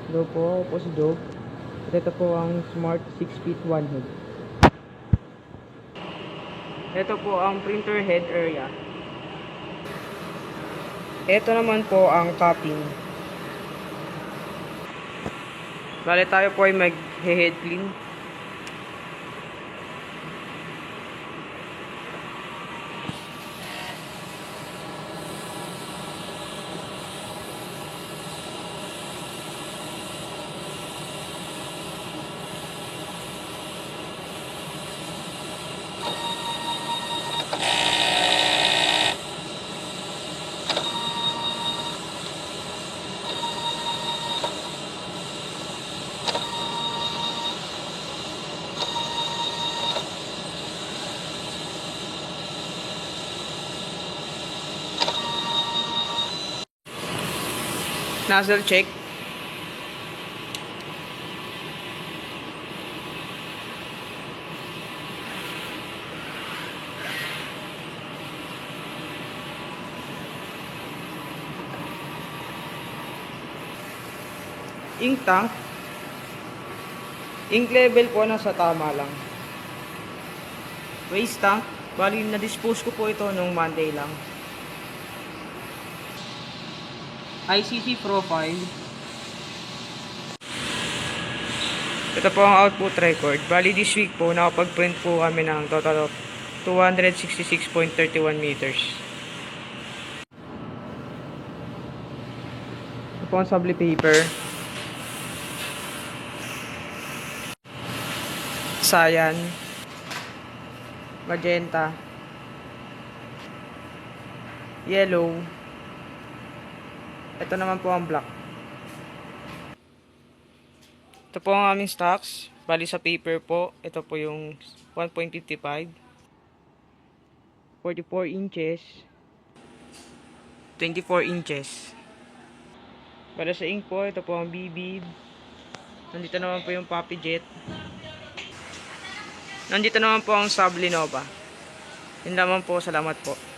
Hello po, ako po si Joe. Ito po ang Smart 6 feet 1 head. Ito po ang printer head area. Ito naman po ang copying. Bale tayo po ay mag-head clean. Nozzle check. Ink tank. Ink level po nasa tama lang. Waste tank. Bali na-dispose ko po ito nung Monday lang. ICC profile. Ito po ang output record. Bali this week po nakapag-print po kami ng total of 266.31 meters. Ito po ang subli paper. Cyan. Magenta. Yellow. Ito naman po ang black. Ito po ang aming stocks. Bali sa paper po, ito po yung 1.55, 44 inches, 24 inches. Bali sa ink po, ito po ang BB. Nandito naman po yung Poppy Jet. Nandito naman po ang Sublinova. Yun naman po, salamat po.